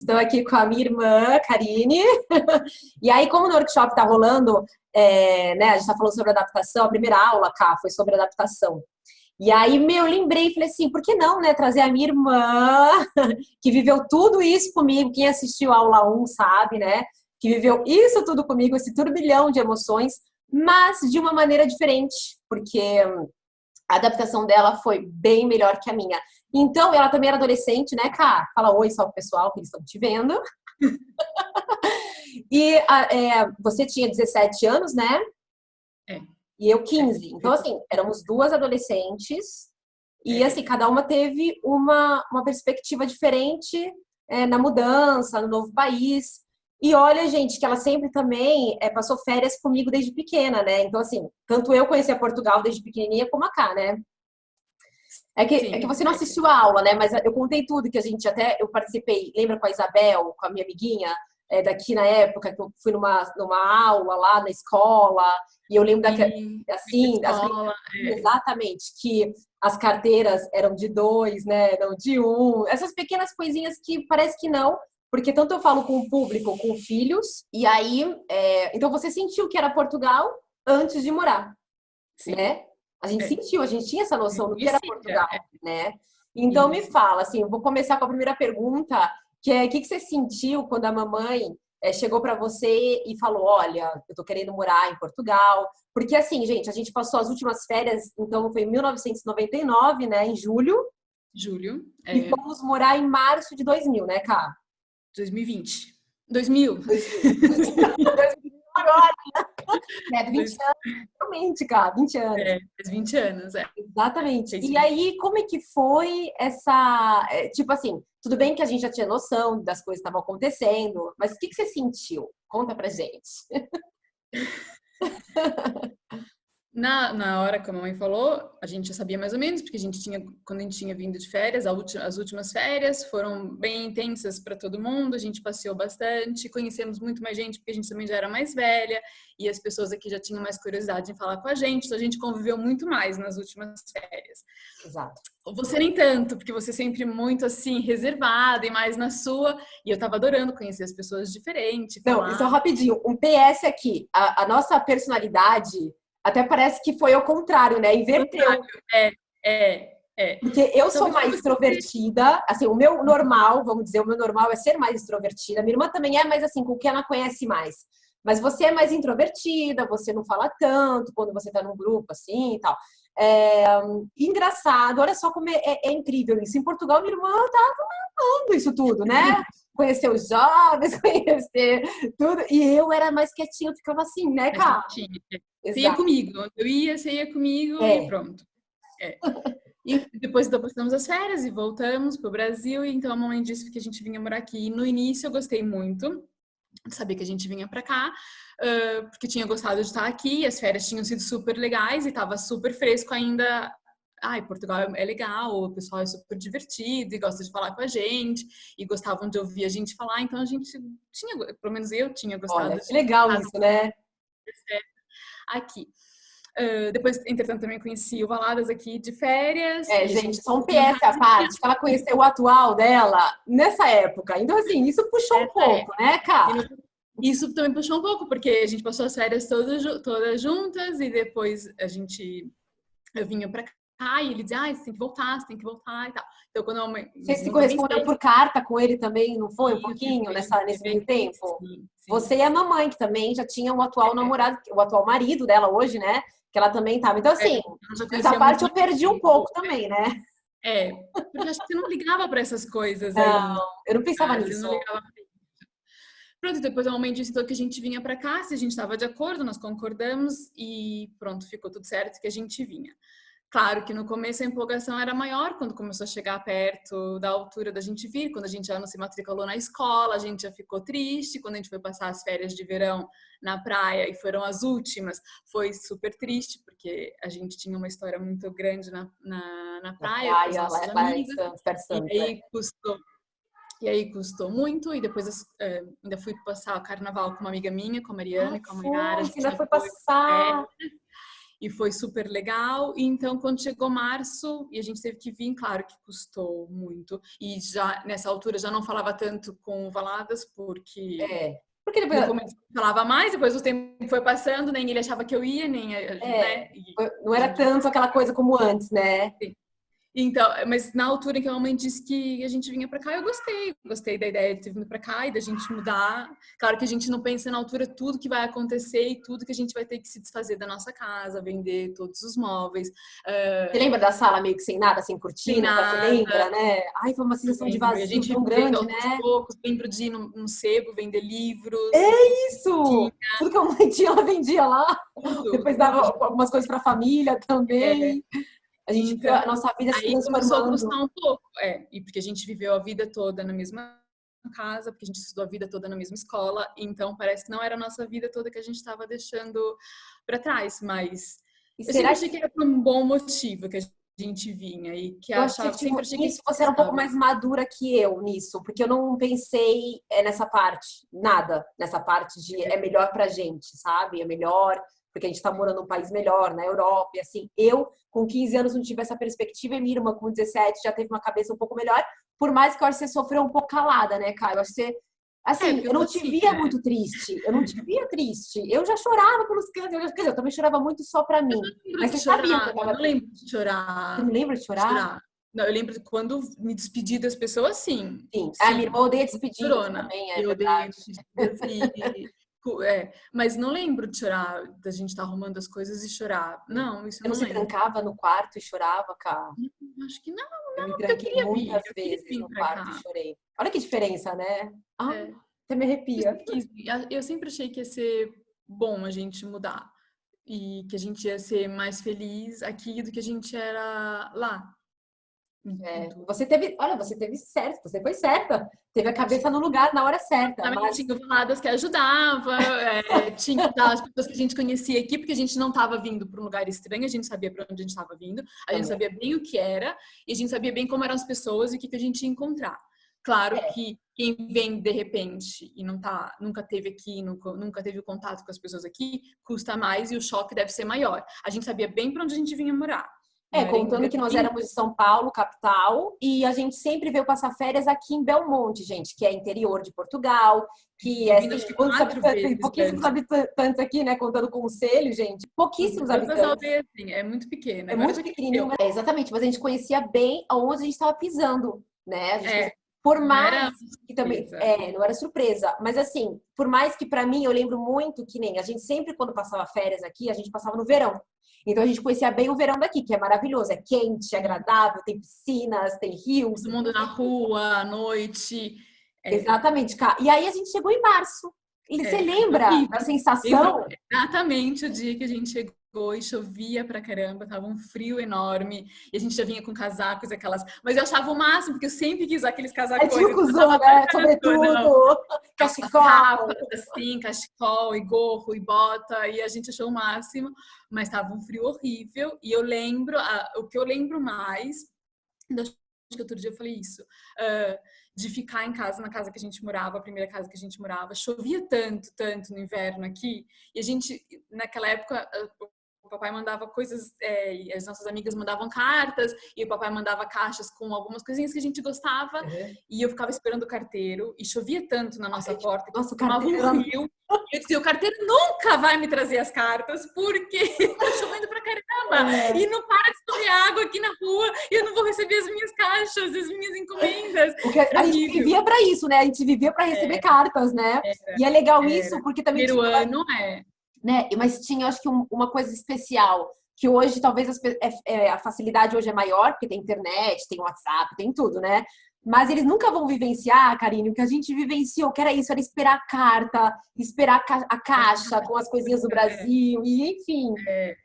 Estou aqui com a minha irmã, Karine. E aí, como no workshop está rolando, né, a gente está falando sobre adaptação, a primeira aula, cá, foi sobre adaptação. E aí, eu lembrei e falei assim, por que não, né, trazer a minha irmã, que viveu tudo isso comigo, quem assistiu a aula 1 sabe, né, que viveu isso tudo comigo, esse turbilhão de emoções, mas de uma maneira diferente, porque a adaptação dela foi bem melhor que a minha. Então, ela também era adolescente, né, Cá? Fala oi só pro pessoal que eles estão te vendo. E você tinha 17 anos, né? É. E eu 15. Então, assim, éramos duas adolescentes. E, assim, cada uma teve uma perspectiva diferente na mudança, no novo país. E olha, gente, que ela sempre também passou férias comigo desde pequena, né? Então, assim, tanto eu conhecia Portugal desde pequenininha como a Cá, né? É que você não assistiu a aula, né? Mas eu contei tudo que a gente eu participei. Lembra com a Isabel, com a minha amiguinha, daqui na época que eu fui numa aula lá na escola. E eu lembro assim, escola, exatamente, que as carteiras eram de 2, né? Não de 1. Essas pequenas coisinhas que parece que não, porque tanto eu falo com o público, com filhos, e aí, então você sentiu que era Portugal antes de morar, sim. Né? A gente sentiu, a gente tinha essa noção do que era Portugal, né? Então me Isso. fala, assim, eu vou começar com a primeira pergunta, que é o que você sentiu quando a mamãe chegou para você e falou, olha, eu tô querendo morar em Portugal, porque assim, gente, a gente passou as últimas férias, então foi em 1999, né, em julho, e fomos morar em março de 2000, né, Cá? 2020. 2000. 2000 agora, né? 20 anos, realmente, cara, 20 anos. Faz 20 anos, Exatamente. E aí, como é que foi essa. Tipo assim, tudo bem que a gente já tinha noção das coisas que estavam acontecendo, mas o que você sentiu? Conta pra gente. Na hora que a mamãe falou, a gente já sabia mais ou menos, porque quando a gente tinha vindo de férias, as últimas férias foram bem intensas para todo mundo, a gente passeou bastante, conhecemos muito mais gente, porque a gente também já era mais velha, e as pessoas aqui já tinham mais curiosidade em falar com a gente, então a gente conviveu muito mais nas últimas férias. Exato. Você nem tanto, porque você sempre muito assim, reservada e mais na sua, e eu tava adorando conhecer as pessoas diferentes, Não, falar. só rapidinho, um PS aqui. A nossa personalidade até parece que foi ao contrário, né? Inverteu. Porque eu sou Talvez mais você... extrovertida, assim, o meu normal, vamos dizer, o meu normal é ser mais extrovertida. Minha irmã também é, mas assim, com quem ela conhece mais. Mas você é mais introvertida, você não fala tanto quando você tá num grupo assim e tal. É, engraçado, olha só como é incrível isso. Em Portugal, minha irmã tava amando isso tudo, né? Conhecer os jovens, conhecer tudo. E eu era mais quietinha, eu ficava assim, né, cara? Você ia comigo. Eu ia, você ia comigo e pronto. E depois passamos as férias e voltamos para o Brasil. E então a mamãe disse que a gente vinha morar aqui. E no início eu gostei muito de saber que a gente vinha para cá, porque tinha gostado de estar aqui. As férias tinham sido super legais e estava super fresco ainda. Ai, Portugal é legal, o pessoal é super divertido e gosta de falar com a gente, e gostavam de ouvir a gente falar, então a gente tinha, pelo menos eu tinha gostado Olha, de que legal isso, né? aqui. Depois, entretanto, também conheci o Valadas aqui de férias. E a Gente, gente só um PS à parte, que ela conheceu o atual dela nessa época. Então, assim, isso puxou um pouco, né, cara? Isso também puxou um pouco, porque a gente passou as férias todas juntas e depois eu vinha pra cá e ele dizia, você tem que voltar e tal. Então, quando a mãe Você nos se mudou bem correspondeu cedo, por carta com ele também, não foi? Um pouquinho bem, nesse meio bem, tempo? sim. Você e a mamãe, que também já tinha o atual namorado, o atual marido dela hoje, né? Que ela também estava. Então, assim, Já essa conhecia parte muito eu mais perdi um tempo. pouco também, né? Porque acho que você não ligava para essas coisas Não, ainda. eu não pensava Você nisso. não ligava. Pronto, depois a mamãe disse então que a gente vinha para cá, se a gente estava de acordo, nós concordamos e pronto, ficou tudo certo que a gente vinha. Claro que no começo a empolgação era maior, quando começou a chegar perto da altura da gente vir, quando a gente já não se matriculou na escola, a gente já ficou triste, quando a gente foi passar as férias de verão na praia e foram as últimas, foi super triste, porque a gente tinha uma história muito grande na Na praia com os praia, nossos lá em amigos, Santos, perto de e Santos, aí custou muito, e depois ainda fui passar o carnaval com uma amiga minha, com a Mariana e com a Mayara, a Você gente ainda já foi foi. passar. e foi super legal. E então, quando chegou março, e a gente teve que vir, claro que custou muito. E já nessa altura já não falava tanto com o Valadas, porque Porque no depois, começo falava mais, depois o tempo foi passando, nem ele achava que eu ia, nem né? não era tanto aquela coisa como antes, né? Então, mas na altura em que a mamãe disse que a gente vinha pra cá, eu gostei da ideia de ter vindo pra cá e da gente mudar. Claro que a gente não pensa na altura tudo que vai acontecer e tudo que a gente vai ter que se desfazer da nossa casa, vender todos os móveis. Você lembra da sala meio que sem nada, sem cortina? Sem nada. Você lembra, né? Ai, foi uma sensação de vazio a gente tão grande, né? Poucos, lembro de ir num sebo vender livros. É isso! Tudo que a mãe tinha, ela vendia lá. Tudo. Depois dava algumas coisas para a família também. A gente viu a nossa vida se transformando. Começou a custar um pouco, e porque a gente viveu a vida toda na mesma casa, porque a gente estudou a vida toda na mesma escola, então parece que não era a nossa vida toda que a gente estava deixando para trás, mas eu sempre achei que era por um bom motivo que a gente vinha e que eu achava, sempre achei que isso você era um pouco mais madura que eu nisso, porque eu não pensei nessa parte, nada nessa parte de é melhor pra gente, sabe? É melhor porque a gente tá morando num país melhor, na Europa, e assim, eu com 15 anos não tive essa perspectiva, e minha irmã com 17 já teve uma cabeça um pouco melhor, por mais que eu acho que você sofreu um pouco calada, né, Caio? Eu acho que você, assim, eu não te via muito triste, eu não te via triste, eu já chorava pelos cantos, quer dizer, eu também chorava muito só pra mim, mas você sabia que eu tava... Eu não lembro de chorar. Você não lembra de chorar? Não, eu lembro de quando me despedi das pessoas, sim. Sim. A minha irmã odeia despedida também, é verdade. Mas não lembro de chorar, da gente estar arrumando as coisas e chorar. Não, isso eu não lembro. Você trancava no quarto e chorava, cara? Acho que não, porque eu queria muitas vezes no quarto e chorei. Olha que diferença, né? Até me arrepia. Eu sempre achei que ia ser bom a gente mudar. E que a gente ia ser mais feliz aqui do que a gente era lá. Você teve certo, você foi certa. Teve a cabeça no lugar na hora certa. Mas... Tinha Valadas que ajudava, tinha as pessoas que a gente conhecia aqui, porque a gente não estava vindo para um lugar estranho, a gente sabia para onde a gente estava vindo, a gente sabia bem o que era, e a gente sabia bem como eram as pessoas e o que a gente ia encontrar. Claro que quem vem de repente e nunca teve aqui, nunca teve o contato com as pessoas aqui, custa mais e o choque deve ser maior. A gente sabia bem para onde a gente vinha morar. Contando que nós éramos de São Paulo, capital, e a gente sempre veio passar férias aqui em Belmonte, gente, que é interior de Portugal, que é assim, pouquíssimos habitantes aqui, né? Contando com o Conselho, gente. Pouquíssimos habitantes. Aldeias, assim, é muito pequena. É muito pequenininho. Exatamente, mas a gente conhecia bem aonde a gente estava pisando, né? Por mais que também não era surpresa, mas assim, por mais que para mim eu lembro muito que nem a gente sempre quando passava férias aqui, a gente passava no verão. Então a gente conhecia bem o verão daqui, que é maravilhoso, é quente, é agradável, tem piscinas, tem rios. Todo mundo na rua, à noite. Exatamente, cara. E aí a gente chegou em março. E você lembra da sensação? Exatamente o dia que a gente chegou e chovia pra caramba, tava um frio enorme, e a gente já vinha com casacos, aquelas... Mas eu achava o máximo, porque eu sempre quis usar aqueles casacos. Tinha cuzão, né? Sobretudo, cachecol. Assim, cachecol e gorro e bota, e a gente achou o máximo, mas tava um frio horrível, e eu lembro, o que eu lembro mais, acho que outro dia eu falei isso, de ficar em casa, na casa que a gente morava, a primeira casa que a gente morava, chovia tanto no inverno aqui, e a gente, naquela época, o papai mandava coisas, as nossas amigas mandavam cartas, e o papai mandava caixas com algumas coisinhas que a gente gostava, e eu ficava esperando o carteiro, e chovia tanto na nossa porta, que tomava um frio, e eu dizia, o carteiro nunca vai me trazer as cartas, porque tá chovendo pra caramba, e não para de escorrer água aqui na rua, e eu não vou receber as minhas caixas, as minhas encomendas. Porque a gente vivia pra isso, né? A gente vivia pra receber cartas, né? E é legal isso, porque também... Primeiro ano né? Mas tinha, acho que uma coisa especial, que hoje talvez a facilidade hoje é maior, porque tem internet, tem WhatsApp, tem tudo, né? Mas eles nunca vão vivenciar, Karine, o que a gente vivenciou, que era isso, era esperar a carta, esperar a caixa com as coisinhas do Brasil, e enfim,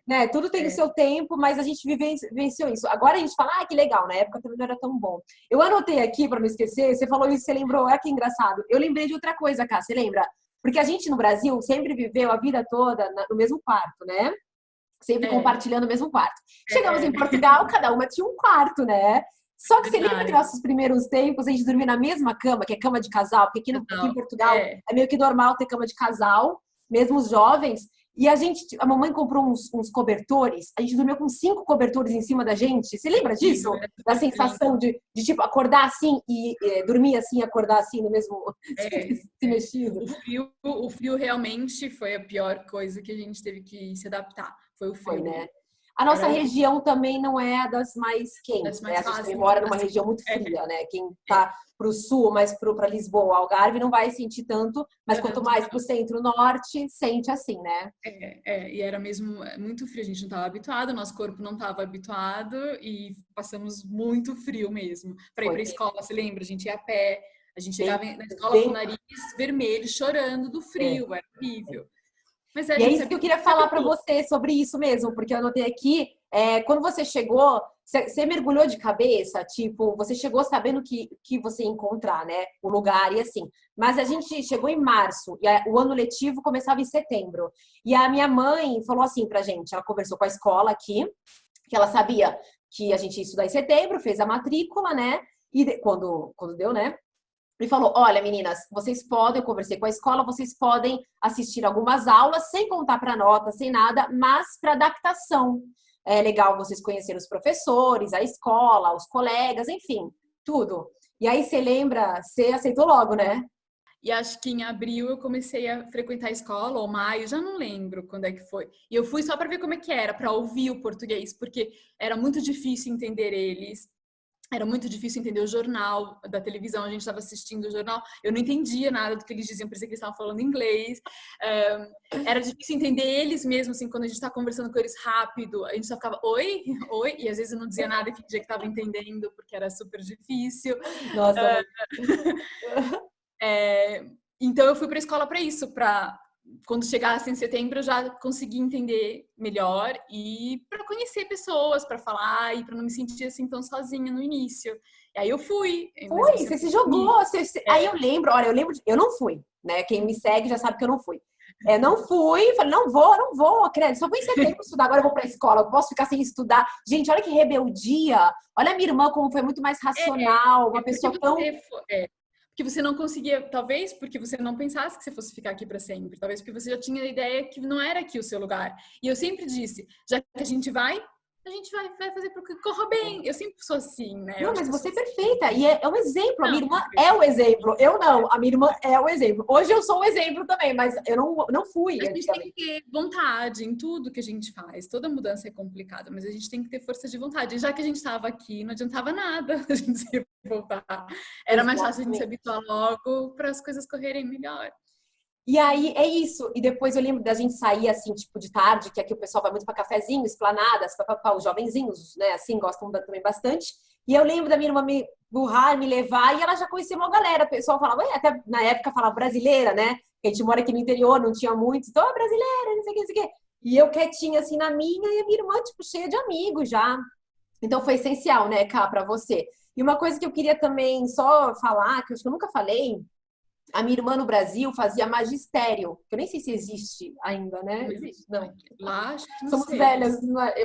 né? Tudo tem o seu tempo, mas a gente vivenciou isso. Agora a gente fala, que legal, na época também não era tão bom. Eu anotei aqui, para não esquecer, você falou isso, você lembrou, que engraçado. Eu lembrei de outra coisa, Cá, você lembra? Porque a gente no Brasil sempre viveu a vida toda no mesmo quarto, né? Sempre compartilhando o mesmo quarto. Chegamos em Portugal, cada uma tinha um quarto, né? Só que você lembra que nossos primeiros tempos a gente dormia na mesma cama, que é cama de casal, porque aqui em Portugal é meio que normal ter cama de casal, mesmo os jovens. E a mamãe comprou uns cobertores, a gente dormiu com 5 cobertores em cima da gente. Você lembra disso? Da sensação de tipo, acordar assim e dormir assim, acordar assim no mesmo se mexido. O frio realmente foi a pior coisa que a gente teve que se adaptar. Foi o frio. Foi, né? A nossa região também não é a das mais quentes, né? A gente também mora numa região muito fria, né? Quem tá pro sul, mais para Lisboa, Algarve, não vai sentir tanto, mas quanto mais pro centro-norte, sente assim, né? E era mesmo muito frio, a gente não estava habituado, nosso corpo não estava habituado e passamos muito frio mesmo. Para ir para a escola, você lembra? A gente ia a pé, a gente chegava na escola com o nariz vermelho, chorando do frio, era horrível. Mas e é isso que eu queria falar para você sobre isso mesmo, porque eu anotei aqui, quando você chegou, você mergulhou de cabeça, tipo, você chegou sabendo que você ia encontrar, né, o lugar e assim. Mas a gente chegou em março e o ano letivo começava em setembro. E a minha mãe falou assim pra gente, ela conversou com a escola aqui, que ela sabia que a gente ia estudar em setembro, fez a matrícula, né, e quando deu, né, ele falou, olha, meninas, vocês podem, eu conversei com a escola, vocês podem assistir algumas aulas sem contar para nota, sem nada, mas para adaptação. É legal vocês conhecerem os professores, a escola, os colegas, enfim, tudo. E aí você lembra, você aceitou logo, né? E acho que em abril eu comecei a frequentar a escola, ou maio, já não lembro quando é que foi. E eu fui só para ver como é que era, para ouvir o português, porque era muito difícil entender eles. Era muito difícil entender o jornal da televisão, a gente estava assistindo o jornal, eu não entendia nada do que eles diziam, parecia que eles estavam falando inglês. Era difícil entender eles mesmo, assim, quando a gente está conversando com eles rápido, a gente só ficava, oi, oi, e às vezes eu não dizia nada e fingia que estava entendendo, porque era super difícil. Nossa. Então eu fui para a escola para isso, para quando chegasse em setembro eu já consegui entender melhor e para conhecer pessoas, para falar e para não me sentir assim tão sozinha no início. E aí eu fui. Você se jogou. Aí eu lembro, olha, eu não fui, né? Quem me segue já sabe que eu não fui. Não fui, falei, não vou, credo, só vou em setembro estudar, agora eu vou pra escola, eu posso ficar sem estudar. Gente, olha que rebeldia. Olha a minha irmã como foi muito mais racional, uma pessoa tão... Porque você não conseguia, talvez porque você não pensasse que você fosse ficar aqui para sempre, talvez porque você já tinha a ideia que não era aqui o seu lugar. E eu sempre disse, já que a gente vai fazer para que corra bem. Eu sempre sou assim, né? Não, mas você é perfeita. E é um exemplo. A minha irmã é o exemplo. Eu não. A minha irmã é o exemplo. Hoje eu sou o exemplo também, mas eu não fui. A gente tem que ter vontade em tudo que a gente faz. Toda mudança é complicada, mas a gente tem que ter força de vontade. E já que a gente estava aqui, não adiantava nada a gente se voltar. Era mais fácil a gente se habituar logo para as coisas correrem melhor. E aí, é isso. E depois eu lembro da gente sair, assim, tipo, de tarde, que aqui o pessoal vai muito para cafezinho, esplanadas, os jovenzinhos, né, assim, gostam também bastante. E eu lembro da minha irmã me burrar, me levar, e ela já conhecia uma galera. O pessoal falava, até na época falava brasileira, né? Que a gente mora aqui no interior, não tinha muito. Então, brasileira, não sei o que, não sei o que. E eu quietinha, assim, na minha, e a minha irmã, tipo, cheia de amigos já. Então, foi essencial, né, Cá, pra você. E uma coisa que eu queria também só falar, que eu acho que eu nunca falei, a minha irmã no Brasil fazia magistério, que eu nem sei se existe ainda, né? Existe, não. Lá, acho que não Somos sei. velhas.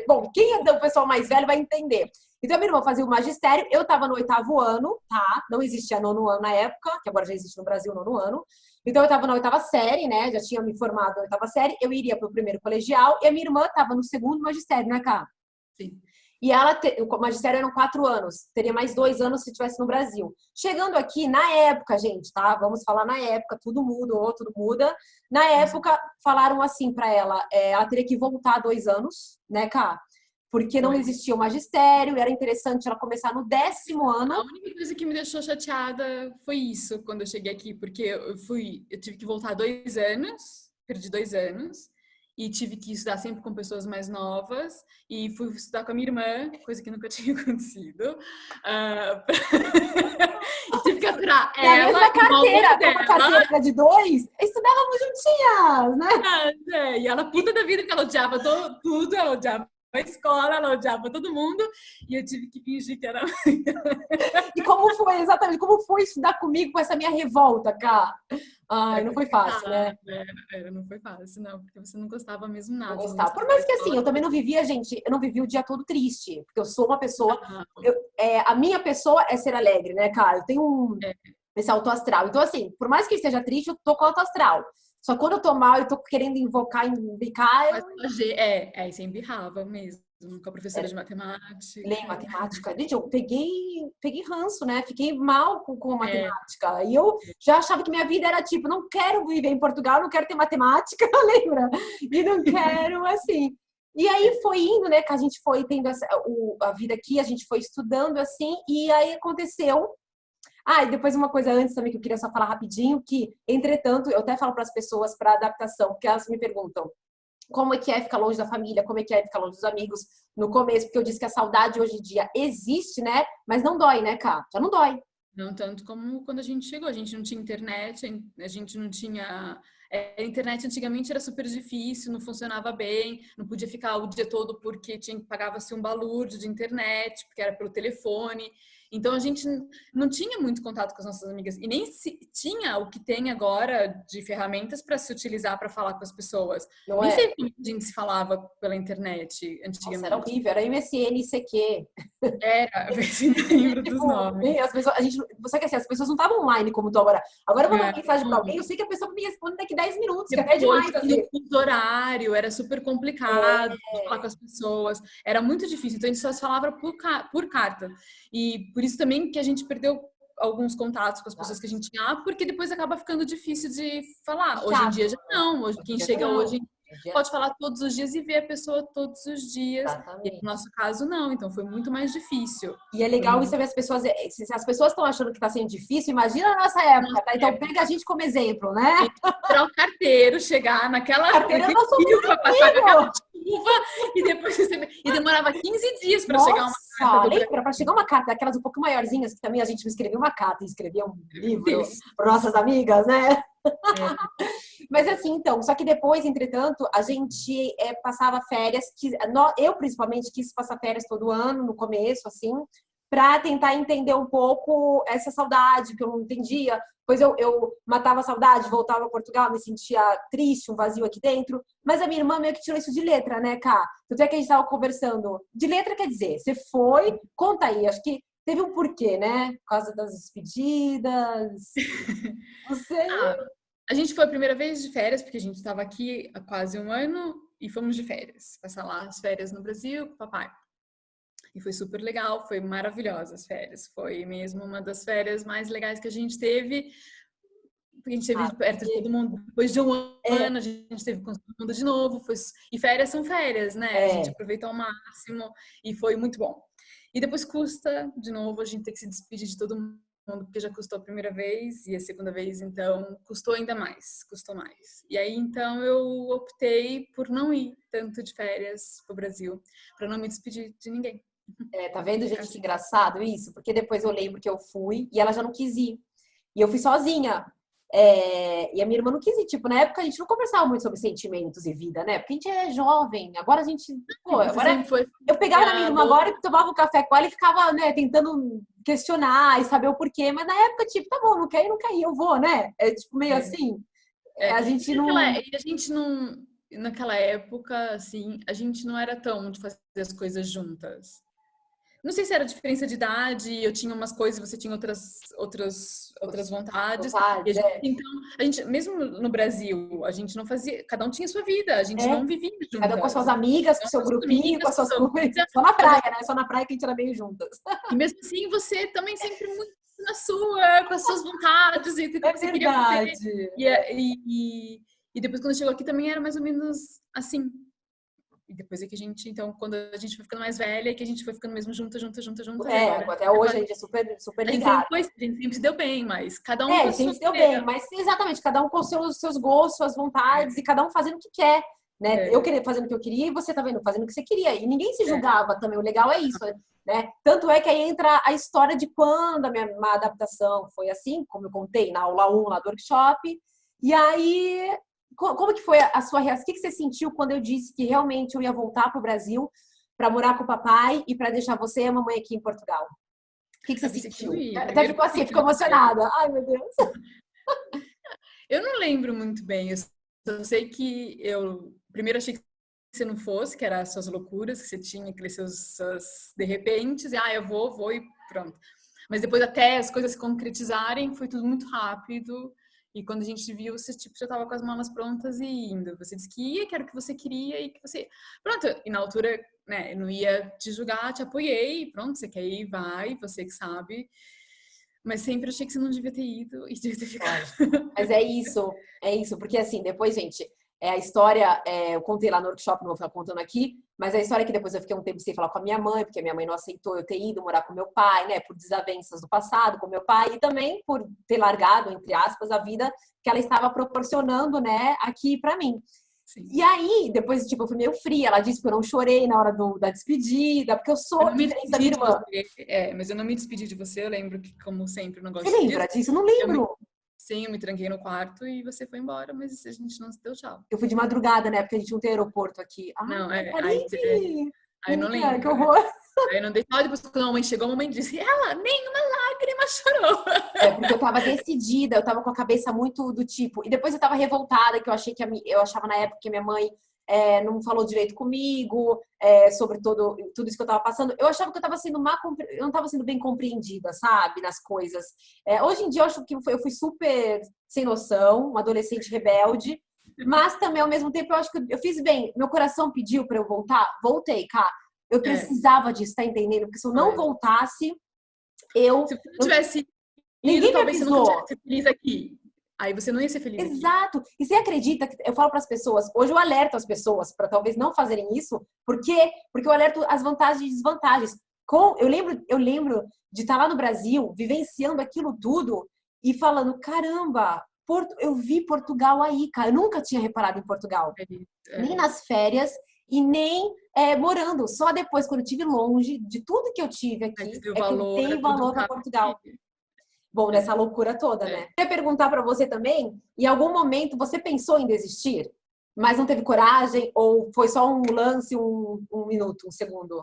Bom, quem é o pessoal mais velho vai entender. Então, a minha irmã fazia o magistério, eu estava no 8º ano, tá? Não existia 9º ano na época, que agora já existe no Brasil 9º ano. Então, eu estava na 8ª série, né? Já tinha me formado na 8ª série, eu iria para o 1º colegial, e a minha irmã estava no 2º magistério, né, Cá? Sim. E o magistério eram 4 anos, teria mais 2 anos se estivesse no Brasil. Chegando aqui, na época, gente, tá? Vamos falar na época, tudo muda. Na época, falaram assim para ela, ela teria que voltar 2 anos, né, Cá? Porque não existia o magistério, era interessante ela começar no 10º ano. A única coisa que me deixou chateada foi isso, quando eu cheguei aqui, porque eu tive que voltar 2 anos, perdi 2 anos. E tive que estudar sempre com pessoas mais novas. E fui estudar com a minha irmã, coisa que nunca tinha acontecido. E tive que aturar ela. Na carteira, como a carteira era de 2, estudávamos juntinhas, né? E ela, puta da vida, porque ela odiava tudo, ela odiava a escola, ela odiava todo mundo. E eu tive que fingir que era... E como foi, exatamente, como foi estudar comigo com essa minha revolta, Cá? Ai, não foi fácil, né? Não foi fácil, não, porque você não gostava mesmo nada. Não gostava. Por mais que assim, eu também não vivia, gente, eu não vivia o dia todo triste, porque eu sou uma pessoa, a minha pessoa é ser alegre, né, cara? Eu tenho esse alto astral. Então, assim, por mais que eu esteja triste, eu tô com alto astral. Só quando eu tô mal e tô querendo invocar, imbicar, Aí você embirrava mesmo, com a professora de matemática. Leio matemática. Gente, eu peguei ranço, né? Fiquei mal com É, matemática. E eu já achava que minha vida era tipo, não quero viver em Portugal, não quero ter matemática, lembra? E não quero, assim. E aí foi indo, né? Que a gente foi tendo a vida aqui, a gente foi estudando assim, e aí aconteceu. Ah, e depois uma coisa antes também que eu queria só falar rapidinho, que, entretanto, eu até falo para as pessoas para adaptação, porque elas me perguntam como é que é ficar longe da família, como é que é ficar longe dos amigos no começo, porque eu disse que a saudade hoje em dia existe, né? Mas não dói, né, Cá? Já não dói. não tanto como quando a gente chegou. A gente não tinha internet, a gente não tinha. A internet antigamente era super difícil, não funcionava bem, não podia ficar o dia todo porque pagava-se um balúrdio de internet, porque era pelo telefone. Então a gente não tinha muito contato com as nossas amigas e nem se tinha o que tem agora de ferramentas para se utilizar para falar com as pessoas. Não Nem é? sei como a gente se falava pela internet Nossa, era antigamente. horrível, era MSN, ICQ. Era, ver se lembro dos Tipo, nomes. as pessoas, a gente, você quer assim, as pessoas não estavam online como estão agora. Agora eu vou mandar uma mensagem para alguém, Não. eu sei que a pessoa me responde daqui 10 minutos, que até é Depois, demais, no assim. fuso horário, era super complicado de falar com as pessoas, era muito difícil. Então, a gente só se falava por carta. E por isso também que a gente perdeu alguns contatos com as pessoas que a gente tinha, porque depois acaba ficando difícil de falar. Hoje em Chato. dia já não. Hoje, Hoje em quem dia já chega não. hoje Hoje em dia, pode falar todos os dias e ver a pessoa todos os dias. E no exatamente. nosso caso, não. Então, foi muito mais difícil. E é Foi legal isso muito ver as pessoas, se as pessoas estão achando que está sendo difícil, imagina a nossa época, tá? Então pega a gente como exemplo, né? tirar o carteiro, chegar Carteira é o naquele nosso fio melhor para passar com aquela amigo. chuva e depois e demorava 15 dias para chegar uma carta Nossa, do Brasil. lembra? Para chegar uma carta daquelas um pouco maiorzinhas, que também a gente escrevia uma carta e escrevia um livro Isso. para nossas amigas, né? É, Mas assim, então, só que depois, entretanto, a gente passava férias, eu principalmente quis passar férias todo ano, no começo, assim, para tentar entender um pouco essa saudade que eu não entendia. Pois eu matava a saudade, voltava a Portugal, me sentia triste, um vazio aqui dentro. Mas a minha irmã meio que tirou isso de letra, né, Cá? Tanto é que a gente estava conversando. De letra quer dizer, você foi, conta aí, acho que teve um porquê, né? Por causa das despedidas, não sei. ah, a gente foi a primeira vez de férias, porque a gente estava aqui há quase um ano e fomos de férias. Passar lá as férias no Brasil com o papai. E foi super legal, foi maravilhosa as férias. Foi mesmo uma das férias mais legais que a gente teve. Porque a gente esteve perto de todo mundo. Depois de um É, ano, a gente esteve com todo mundo de novo. E férias são férias, né? A gente é, aproveitou ao máximo e foi muito bom. E depois custa, de novo, a gente ter que se despedir de todo mundo, porque já custou a primeira vez e a segunda vez, então, custou ainda mais, custou mais. E aí, então, eu optei por não ir tanto de férias pro Brasil, para não me despedir de ninguém. tá vendo, E gente, que assim, engraçado isso? Porque depois eu lembro que eu fui e ela já não quis ir. E eu fui sozinha. E a minha irmã não quis ir. Tipo, na época a gente não conversava muito sobre sentimentos e vida, né? Porque a gente é jovem. Agora a gente. Pô, você agora sempre foi eu pegava na minha irmã louca. agora e tomava um café com ela e ficava, né, tentando questionar e saber o porquê. Mas na época, tipo, tá bom, não quer ir, não quer ir, eu vou, né? É tipo meio assim. A gente não. E a gente não, naquela época, assim, a gente não era tão de fazer as coisas juntas. Não sei se era diferença de idade, eu tinha umas coisas, você tinha outras vontades. E Vontades, é. então, a gente, mesmo no Brasil, a gente não fazia, cada um tinha sua vida, a gente É. não vivia Cada um com as suas juntas. amigas, com o Então, seu as grupinho, com amigas, as com suas sua coisas. vida, Só na fazia praia, né? Só na praia que a gente era meio juntas. e mesmo assim, você também sempre muito na sua, com as suas vontades e o É que você queria fazer. verdade. E depois, quando chegou aqui, também era mais ou menos assim. E depois é que a gente, então, quando a gente foi ficando mais velha, é que a gente foi ficando mesmo juntas, e agora. Até hoje a gente é super, super A gente sempre ligado. foi, a gente sempre se deu bem, mas cada um A com a gente sempre sua se deu bem, maneira. mas exatamente, cada um com seus gostos, suas vontades, e cada um fazendo o que quer, né? Eu É, queria fazendo o que eu queria e você tá vendo, fazendo o que você queria. E ninguém se é. julgava também, o legal é isso, né? Tanto é que aí entra a história de quando a minha adaptação foi assim, como eu contei na aula 1 lá do workshop. E aí, como que foi a sua reação? O que você sentiu quando eu disse que realmente eu ia voltar para o Brasil para morar com o papai e para deixar você e a mamãe aqui em Portugal? O que você Eu pensei que não sentiu? ia. Até Primeiro ficou assim, pensei que ficou não ia. emocionada. Ai, meu Deus. Eu não lembro muito bem. Eu só sei que eu primeiro achei que você não fosse, que eram as suas loucuras, que você tinha aqueles seus de repente, e eu vou e pronto. Mas depois até as coisas se concretizarem, foi tudo muito rápido. E quando a gente viu, você tipo, já tava com as malas prontas e indo. Você disse que ia, que era o que você queria e que você... Pronto, e na altura, né, eu não ia te julgar, te apoiei, pronto, você quer ir, vai, você que sabe. Mas sempre achei que você não devia ter ido e devia ter ficado. Mas é isso, porque assim, depois, gente, a história, eu contei lá no workshop, não vou ficar contando aqui, mas a história é que depois eu fiquei um tempo sem falar com a minha mãe, porque a minha mãe não aceitou eu ter ido morar com meu pai, né, por desavenças do passado com meu pai, e também por ter largado, entre aspas, a vida que ela estava proporcionando, né, aqui pra mim. Sim. E aí, depois, tipo, eu fui meio fria, ela disse que eu não chorei na hora da despedida, porque eu sou diferente da minha irmã. Mas eu não me despedi de você, eu lembro que, como sempre, eu não gosto Você lembra disso? Eu não lembro. Sim, eu me tranquei no quarto e você foi embora, mas a gente não se deu tchau. Eu fui de madrugada, né? Porque a gente não tem aeroporto aqui. Não, Karine! Aí eu não Menina, lembro. que horror! Aí eu não dei tchau, depois quando a mãe chegou, a mamãe disse, ela nenhuma lágrima chorou. Porque eu tava decidida, eu tava com a cabeça muito do tipo. E depois eu tava revoltada, que eu achei que eu achava na época que a minha mãe não falou direito comigo, sobre tudo isso que eu tava passando. Eu achava que eu tava sendo eu não tava sendo bem compreendida, sabe, nas coisas. Hoje em dia eu acho que eu fui super sem noção, uma adolescente rebelde, mas também ao mesmo tempo eu acho que eu fiz bem. Meu coração pediu pra eu voltar, voltei, cara. Eu precisava disso, tá entendendo? Porque se eu não voltasse, Se você não tivesse ido, ninguém me talvez você avisou. nunca tivesse sido feliz aqui. Aí você não ia ser feliz aqui. Exato. E você acredita que eu falo para as pessoas, hoje eu alerto as pessoas para talvez não fazerem isso, por quê? Porque eu alerto as vantagens e desvantagens. Eu lembro de estar lá no Brasil, vivenciando aquilo tudo e falando, caramba, eu vi Portugal aí, cara. Eu nunca tinha reparado em Portugal. Nem nas férias e nem morando. Só depois, quando eu estive longe de tudo que eu tive aqui, que eu dei valor para Portugal. Bom, nessa loucura toda, né? Eu ia perguntar para você também, em algum momento você pensou em desistir, mas não teve coragem ou foi só um lance, um minuto, um segundo?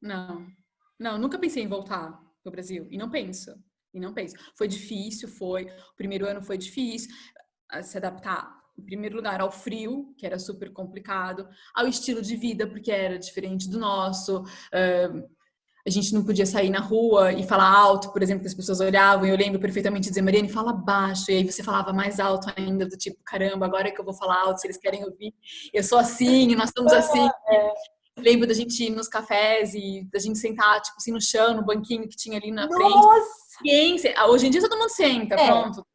Não, nunca pensei em voltar pro Brasil e não penso. Foi difícil, o primeiro ano foi difícil se adaptar, em primeiro lugar, ao frio, que era super complicado, ao estilo de vida, porque era diferente do nosso. A gente não podia sair na rua e falar alto, por exemplo, que as pessoas olhavam, e eu lembro perfeitamente de dizer, Mariane, fala baixo, e aí você falava mais alto ainda, do tipo, caramba, agora é que eu vou falar alto, se eles querem ouvir, eu sou assim, nós somos assim. Lembro da gente ir nos cafés e da gente sentar, tipo assim, no chão, no banquinho que tinha ali na frente. Nossa! Hoje em dia todo mundo senta, pronto.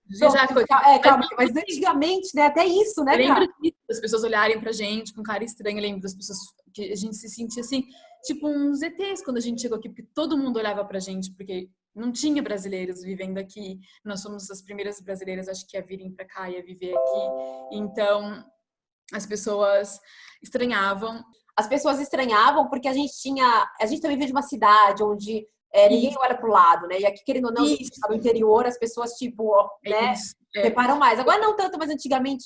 Mas antigamente, né? Até isso, né, eu lembro das pessoas olharem pra gente com cara estranha, eu lembro das pessoas que a gente se sentia assim, tipo uns ETs quando a gente chegou aqui, porque todo mundo olhava pra gente, porque não tinha brasileiros vivendo aqui. Nós somos as primeiras brasileiras, acho que, a virem pra cá e a viver aqui. Então, as pessoas estranhavam. As pessoas estranhavam porque a gente também veio de uma cidade onde ninguém olha pro lado, né? E aqui, querendo ou não, a gente tá no interior, as pessoas, tipo, né, reparam mais. Agora não tanto, mas antigamente,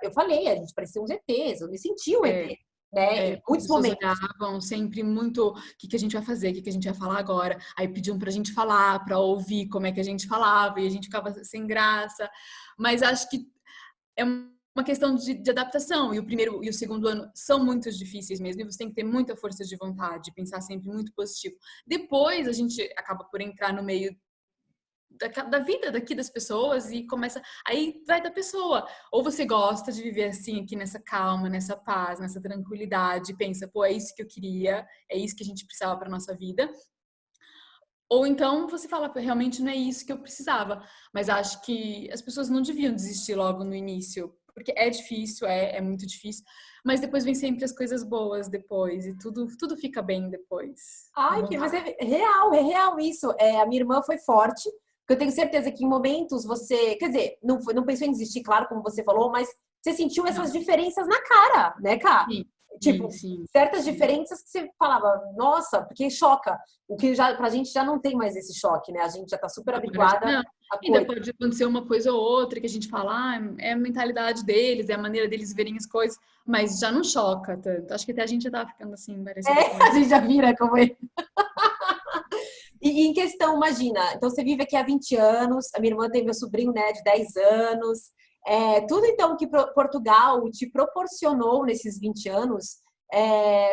eu falei, a gente parecia uns ETs, eu me sentia um ET. Né? Em muitos momentos. As pessoas olhavam sempre muito o que a gente vai fazer, o que a gente vai falar agora. Aí pediam pra gente falar, pra ouvir como é que a gente falava, e a gente ficava sem graça. Mas acho que é uma questão de adaptação, e o primeiro e o segundo ano são muito difíceis mesmo, e você tem que ter muita força de vontade, pensar sempre muito positivo. Depois a gente acaba por entrar no meio da vida daqui das pessoas e começa, aí vai da pessoa, ou você gosta de viver assim aqui nessa calma, nessa paz, nessa tranquilidade, pensa, pô, é isso que eu queria, é isso que a gente precisava para nossa vida, ou então você fala, realmente não é isso que eu precisava. Mas acho que as pessoas não deviam desistir logo no início, porque é difícil, é muito difícil, mas depois vem sempre as coisas boas depois, e tudo fica bem depois. Mas é real isso. A minha irmã foi forte, porque eu tenho certeza que em momentos você, quer dizer, não pensou em desistir, claro, como você falou, mas você sentiu essas diferenças na cara, né, Cá? Tipo, certas diferenças que você falava, nossa, porque choca. O que já pra gente já não tem mais esse choque, né? A gente já tá super habituada a coisa. Ainda pode acontecer uma coisa ou outra que a gente fala, é a mentalidade deles, é a maneira deles verem as coisas, mas já não choca tanto. Acho que até a gente já tá ficando assim, parece. A gente já vira como é. E em questão, imagina, então você vive aqui há 20 anos, a minha irmã tem meu sobrinho, né, de 10 anos. Tudo então que Portugal te proporcionou nesses 20 anos,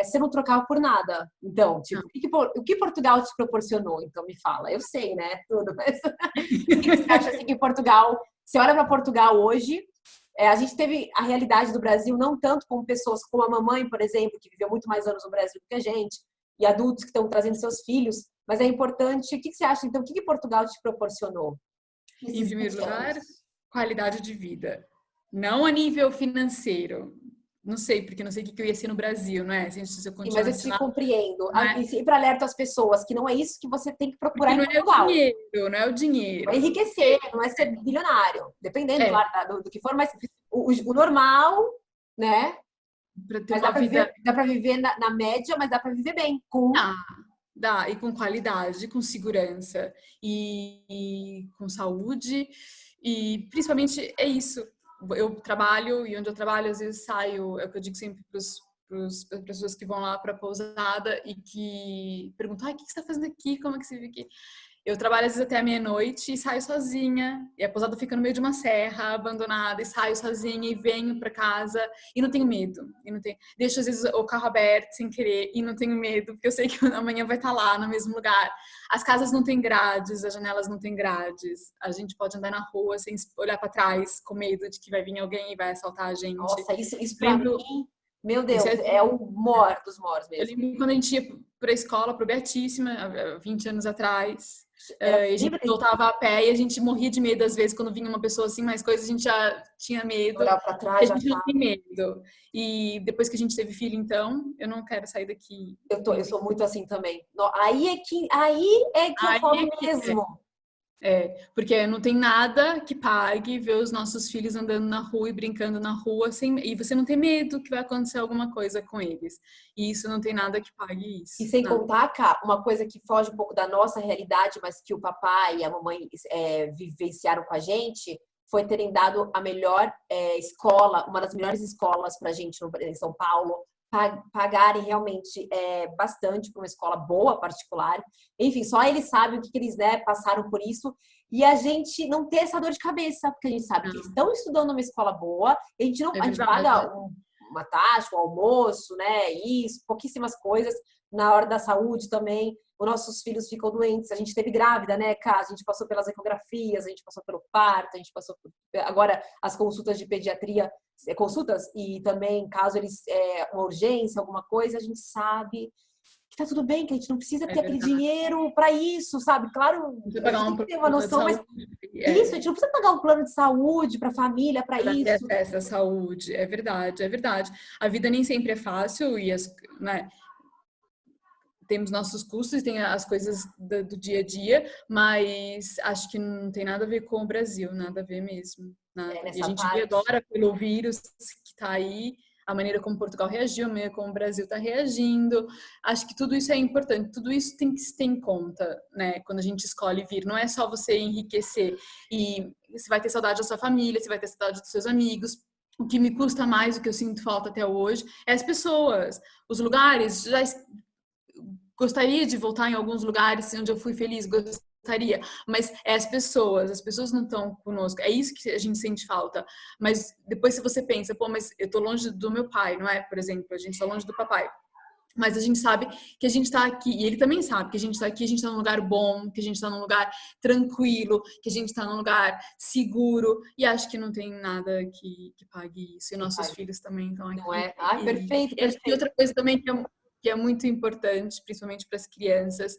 você não trocava por nada. Então, tipo, o que Portugal te proporcionou? Então me fala. Eu sei, né? Tudo, mas o que você acha assim, que Portugal Você olha para Portugal hoje, a gente teve a realidade do Brasil não tanto com pessoas como a mamãe, por exemplo, que viveu muito mais anos no Brasil do que a gente, e adultos que estão trazendo seus filhos, mas é importante. O que você acha, então, o que Portugal te proporcionou? Em primeiro lugar, qualidade de vida. Não a nível financeiro. Não sei, porque não sei o que eu ia ser no Brasil, não é? Se eu Mas eu te lá, compreendo. é? E sempre alerto as pessoas que não é isso que você tem que procurar porque em Portugal. Não é o dinheiro. Vai enriquecer, não é ser bilionário. Dependendo, claro, do que for, mas o normal, né? Pra ter Mas uma vida... dá para viver na média, mas dá para viver bem. Dá, e com qualidade, com segurança e com saúde. E principalmente é isso. Eu trabalho e onde eu trabalho, às vezes saio, é o que eu digo sempre para as pessoas que vão lá para a pousada e que perguntam: o que você está fazendo aqui? Como é que você vive aqui? Eu trabalho às vezes até a meia-noite e saio sozinha. E a pousada fica no meio de uma serra, abandonada, e saio sozinha e venho para casa e não tenho medo. E não tenho... Deixo às vezes o carro aberto sem querer e não tenho medo, porque eu sei que amanhã vai estar lá no mesmo lugar. As casas não têm grades, as janelas não têm grades. A gente pode andar na rua sem olhar para trás, com medo de que vai vir alguém e vai assaltar a gente. Nossa, isso para mim, meu Deus, é o mor dos mores mesmo. Eu lembro quando a gente ia para a escola, para o Beatíssima, há 20 anos atrás. A gente voltava a pé e a gente morria de medo às vezes quando vinha uma pessoa assim, mais coisas a gente já tinha medo. Olhar para trás, a gente não tem medo. E depois que a gente teve filho, então, eu não quero sair daqui. Eu sou muito assim também. Aí é que eu falo mesmo. Porque não tem nada que pague ver os nossos filhos andando na rua e brincando na rua e você não tem medo que vai acontecer alguma coisa com eles. E isso não tem nada que pague isso. E sem contar, Cá, uma coisa que foge um pouco da nossa realidade, mas que o papai e a mamãe vivenciaram com a gente, foi terem dado a melhor escola, uma das melhores escolas pra gente em São Paulo, pagarem realmente bastante para uma escola boa, particular. Enfim, só eles sabem o que eles passaram por isso. E a gente não ter essa dor de cabeça, porque a gente sabe que eles estão estudando numa escola boa, a gente paga uma taxa, um almoço, né? Isso, pouquíssimas coisas. Na hora da saúde também, os nossos filhos ficam doentes. A gente esteve grávida, né, Cá? A gente passou pelas ecografias, a gente passou pelo parto, a gente passou por... Agora as consultas de pediatria, consultas, e também caso eles uma urgência, alguma coisa, a gente sabe que tá tudo bem, que a gente não precisa ter aquele dinheiro para isso, sabe? Claro, a gente tem que ter uma noção, mas isso, a gente não precisa pagar um plano de saúde para a família, para isso. Ter acesso à saúde, é verdade, é verdade. A vida nem sempre é fácil e né, temos nossos custos, tem as coisas do dia a dia, mas acho que não tem nada a ver com o Brasil, nada a ver mesmo. Nada. E a gente vê agora pelo vírus que está aí, a maneira como Portugal reagiu, a maneira como o Brasil está reagindo. Acho que tudo isso é importante, tudo isso tem que se ter em conta, né? Quando a gente escolhe vir, não é só você enriquecer e você vai ter saudade da sua família, você vai ter saudade dos seus amigos. O que me custa mais, o que eu sinto falta até hoje, é as pessoas, os lugares. Já gostaria de voltar em alguns lugares onde eu fui feliz, gostaria, mas as pessoas não estão conosco, é isso que a gente sente falta. Mas depois se você pensa, pô, mas eu tô longe do meu pai, não é? Por exemplo, a gente tá longe do papai. Mas a gente sabe que a gente tá aqui, e ele também sabe que a gente tá aqui, a gente tá num lugar bom, que a gente tá num lugar tranquilo, que a gente tá num lugar seguro, e acho que não tem nada que pague isso. E nossos filhos também estão aqui. Não é? Ah, perfeito, perfeito. E outra coisa também que é muito importante, principalmente para as crianças,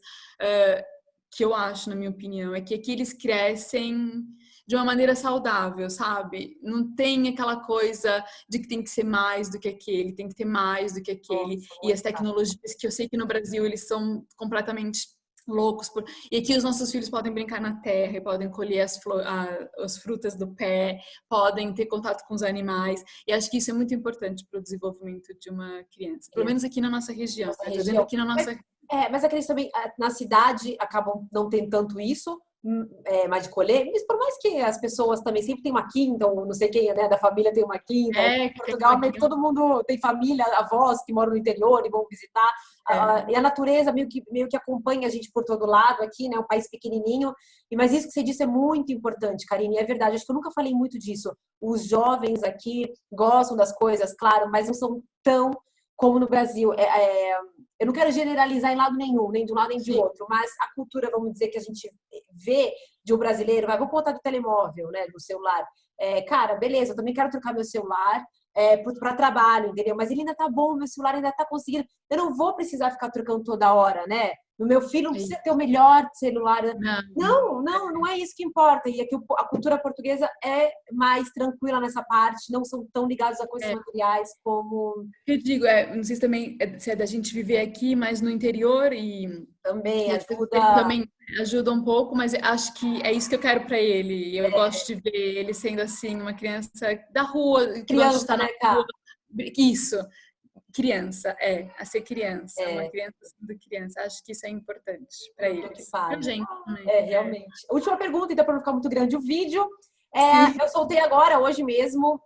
que eu acho, na minha opinião, é que aqui eles crescem de uma maneira saudável, sabe? Não tem aquela coisa de que tem que ser mais do que aquele, tem que ter mais do que aquele. E as tecnologias que eu sei que no Brasil eles são completamente loucos por... E aqui os nossos filhos podem brincar na terra, podem colher as frutas do pé, podem ter contato com os animais. E acho que isso é muito importante para o desenvolvimento de uma criança. Pelo menos aqui na nossa região. Aqui na nossa... Mas aqueles também, na cidade, acabam não tendo tanto isso, mais de colher. Mas por mais que as pessoas também sempre tem uma quinta, ou não sei quem, né, da família tem uma quinta. Em Portugal, meio que todo mundo tem família, avós que moram no interior e vão visitar. E a natureza meio que acompanha a gente por todo lado aqui, né? Um país pequenininho. Mas isso que você disse é muito importante, Karine. É verdade. Acho que eu nunca falei muito disso. Os jovens aqui gostam das coisas, claro, mas não são tão como no Brasil, eu não quero generalizar em lado nenhum, nem de um lado nem de outro, mas a cultura, vamos dizer, que a gente vê de um brasileiro, vamos contar do telemóvel, né, do celular. Cara, beleza, eu também quero trocar meu celular para trabalho, entendeu? Mas ele ainda tá bom, meu celular ainda tá conseguindo. Eu não vou precisar ficar trocando toda hora, né? No meu filho não precisa ter o melhor celular. Não é isso que importa. E aqui a cultura portuguesa é mais tranquila nessa parte, não são tão ligados a coisas materiais como... Eu digo, não sei se também se é da gente viver aqui, mas no interior e... Também ajuda. Também ajuda um pouco, mas acho que é isso que eu quero para ele. Eu gosto de ver ele sendo assim, uma criança da rua, que criança, gosta de estar na rua. Isso, criança, a ser criança, uma criança sendo criança. Acho que isso é importante para ele. Pra gente também. Realmente. Última pergunta, então, para não ficar muito grande o vídeo. Eu soltei agora, hoje mesmo,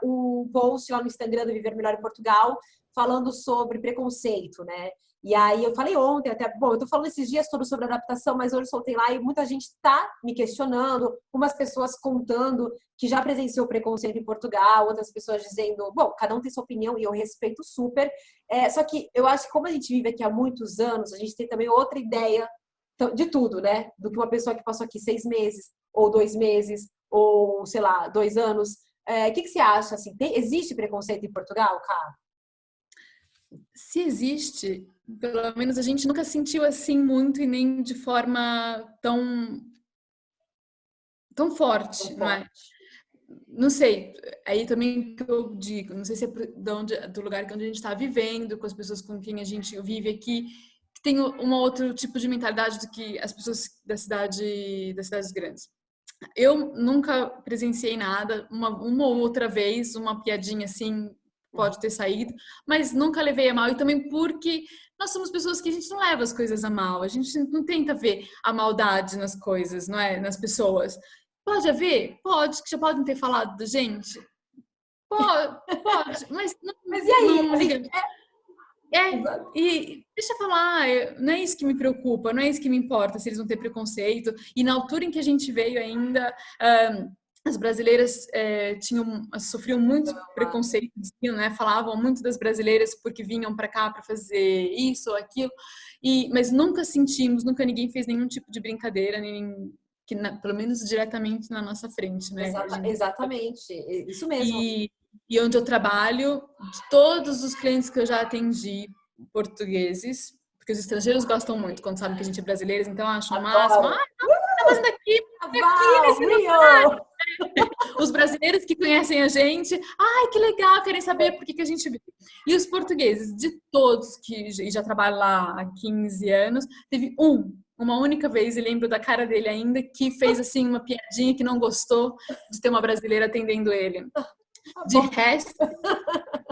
um post lá no Instagram do Viver Melhor em Portugal, falando sobre preconceito, né? E aí eu falei ontem até, bom, eu tô falando esses dias todos sobre adaptação, mas hoje eu soltei lá e muita gente tá me questionando, umas pessoas contando que já presenciou preconceito em Portugal, outras pessoas dizendo, bom, cada um tem sua opinião e eu respeito super. Só que eu acho que como a gente vive aqui há muitos anos, a gente tem também outra ideia de tudo, né? Do que uma pessoa que passou aqui 6 meses, ou 2 meses, ou, sei lá, 2 anos. O que você acha? Assim, existe preconceito em Portugal, cara? Se existe, pelo menos a gente nunca sentiu assim muito e nem de forma tão forte, mas não sei, aí também que eu digo, não sei se é do lugar onde a gente está vivendo, com as pessoas com quem a gente vive aqui, que tem um outro tipo de mentalidade do que as pessoas das cidades grandes. Eu nunca presenciei nada, uma ou outra vez, uma piadinha assim pode ter saído, mas nunca levei a mal, e também porque nós somos pessoas que a gente não leva as coisas a mal, a gente não tenta ver a maldade nas coisas, não é? Nas pessoas. Pode haver? Pode, que já podem ter falado da gente? Pode, mas não, mas e aí? Não liga. E deixa eu falar, não é isso que me preocupa, não é isso que me importa, se eles vão ter preconceito. E na altura em que a gente veio ainda, as brasileiras sofriam muito preconceito, né? Falavam muito das brasileiras porque vinham para cá para fazer isso ou aquilo, mas nunca sentimos, nunca ninguém fez nenhum tipo de brincadeira, pelo menos diretamente na nossa frente, né? Exatamente, isso mesmo. E onde eu trabalho, de todos os clientes que eu já atendi, portugueses, porque os estrangeiros gostam muito quando sabem que a gente é brasileiros, então acham o máximo. Não, tá fazendo aqui nesse lugar. Os brasileiros que conhecem a gente, que legal, querem saber por que a gente vive. E os portugueses, de todos que já trabalham lá há 15 anos, teve uma única vez, e lembro da cara dele ainda, que fez assim uma piadinha que não gostou de ter uma brasileira atendendo ele. De resto,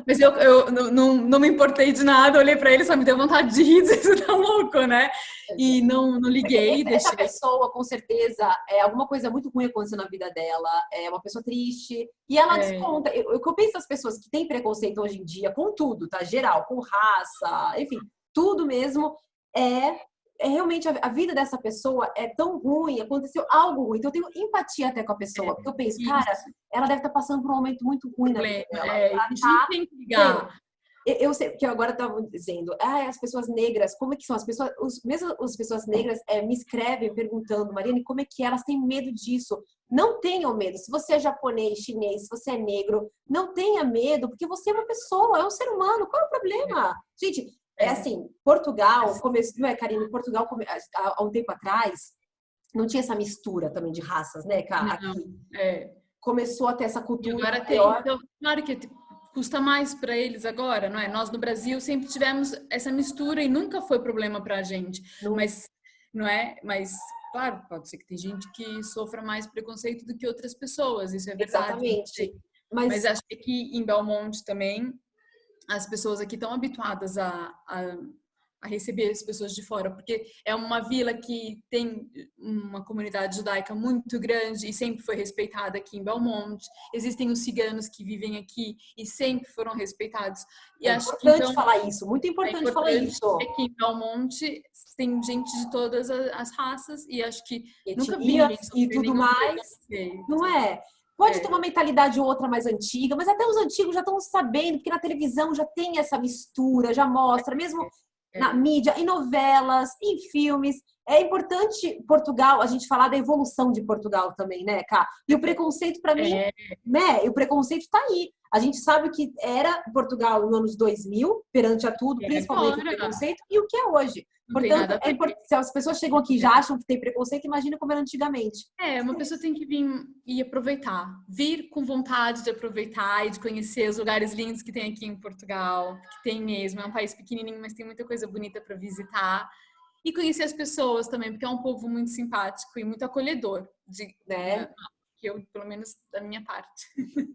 mas eu não me importei de nada, olhei pra ele, só me deu vontade de rir, isso tá louco, né? E não liguei, deixei. Essa pessoa, com certeza, alguma coisa muito ruim aconteceu na vida dela, é uma pessoa triste, e ela desconta. O que eu penso das pessoas que têm preconceito hoje em dia, com tudo, tá? Geral, com raça, enfim, tudo mesmo, realmente a vida dessa pessoa é tão ruim, aconteceu algo ruim, então eu tenho empatia até com a pessoa, porque eu penso, cara, ela deve estar passando por um momento muito ruim na vida dela. A gente não tem que ligar. Eu sei que eu agora estava dizendo, as pessoas negras, como é que são? Mesmo as pessoas negras me escrevem perguntando, Mariane, como é que elas têm medo disso? Não tenham medo. Se você é japonês, chinês, se você é negro, não tenha medo, porque você é uma pessoa, é um ser humano. Qual é o problema? Gente, assim, Portugal, não é, Karine? Portugal, há um tempo atrás, não tinha essa mistura também de raças, né, cara? Começou a ter essa cultura. E agora tem. Então, claro que custa mais para eles agora, não é? Nós no Brasil sempre tivemos essa mistura e nunca foi problema para a gente. Mas, não é? Mas, claro, pode ser que tem gente que sofra mais preconceito do que outras pessoas, isso é verdade. Exatamente. Mas acho que aqui em Belmonte também, as pessoas aqui estão habituadas a receber as pessoas de fora, porque é uma vila que tem uma comunidade judaica muito grande e sempre foi respeitada aqui em Belmonte. Existem os ciganos que vivem aqui e sempre foram respeitados. E acho importante falar isso, muito importante falar isso. Aqui em Belmonte tem gente de todas as raças e acho que nunca vi ninguém e tudo mais, não é? Pode ter uma mentalidade ou outra mais antiga, mas até os antigos já estão sabendo, porque na televisão já tem essa mistura, já mostra, mesmo na mídia, em novelas, em filmes. É importante Portugal, a gente falar da evolução de Portugal também, né, Cá? E o preconceito, para mim, né? E o preconceito tá aí. A gente sabe que era Portugal nos anos 2000, perante a tudo, principalmente o preconceito, e o que é hoje. Portanto, se as pessoas chegam aqui e já acham que tem preconceito, imagina como era antigamente. Uma pessoa tem que vir e aproveitar. Vir com vontade de aproveitar e de conhecer os lugares lindos que tem aqui em Portugal, que tem mesmo. É um país pequenininho, mas tem muita coisa bonita para visitar. E conhecer as pessoas também, porque é um povo muito simpático e muito acolhedor, né? Que eu, pelo menos da minha parte.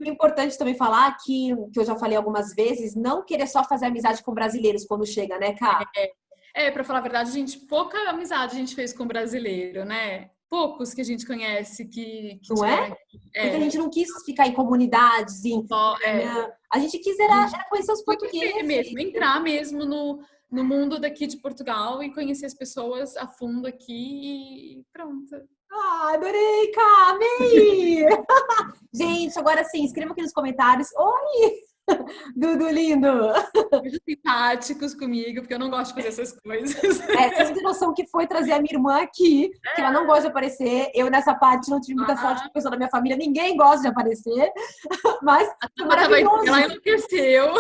É importante também falar que eu já falei algumas vezes, não querer só fazer amizade com brasileiros quando chega, né, Cá? Pra falar a verdade, pouca amizade a gente fez com brasileiro, né? Poucos que a gente conhece que não é? Porque a gente não quis ficar em comunidades, a gente quis era conhecer os portugueses. Mesmo, entrar mesmo no mundo daqui de Portugal e conhecer as pessoas a fundo aqui e pronto. Adorei, Cá, amei! Gente, agora sim, escreva aqui nos comentários. Oi! Dudu lindo! Sejam simpáticos comigo, porque eu não gosto de fazer essas coisas. Vocês têm noção que foi trazer a minha irmã aqui, que ela não gosta de aparecer. Eu, nessa parte, não tive muita sorte, porque eu sou da minha família, ninguém gosta de aparecer. Mas foi maravilhoso. Ela enlouqueceu.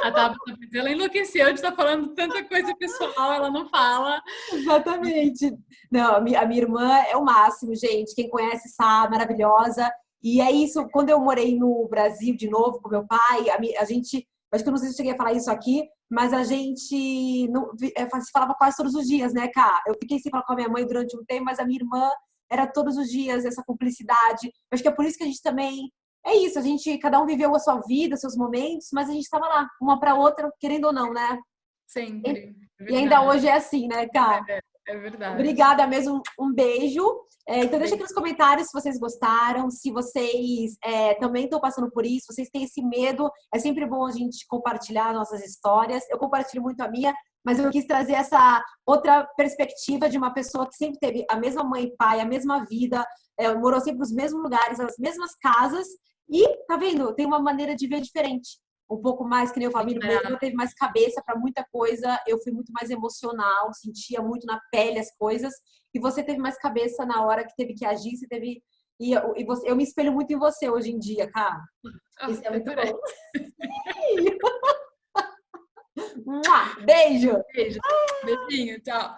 A Tabata, ela enlouqueceu de estar falando tanta coisa pessoal, ela não fala. Exatamente. Não, a minha irmã é o máximo, gente. Quem conhece sabe, maravilhosa. E é isso, quando eu morei no Brasil de novo com meu pai, a gente, acho que eu não sei se eu cheguei a falar isso aqui, mas a gente se falava quase todos os dias, né, Cá? Eu fiquei sem falar com a minha mãe durante um tempo, mas a minha irmã era todos os dias, essa cumplicidade. Acho que é por isso que a gente também... É isso, a gente, cada um viveu a sua vida, seus momentos, mas a gente estava lá, uma para outra, querendo ou não, né? Sempre. E ainda hoje é assim, né, Cá? É verdade. Obrigada mesmo, um beijo. Então deixa aqui nos comentários se vocês gostaram, se vocês também estão passando por isso, vocês têm esse medo. É sempre bom a gente compartilhar nossas histórias. Eu compartilho muito a minha, mas eu quis trazer essa outra perspectiva de uma pessoa que sempre teve a mesma mãe e pai, a mesma vida, morou sempre nos mesmos lugares, nas mesmas casas. E, tá vendo? Tem uma maneira de ver diferente. Um pouco mais, que nem eu falei, eu teve mais cabeça para muita coisa, eu fui muito mais emocional, sentia muito na pele as coisas, e você teve mais cabeça na hora que teve que agir, você teve... eu me espelho muito em você hoje em dia, cara. Isso é muito bom. Beijo! Beijo. Beijinho, tchau.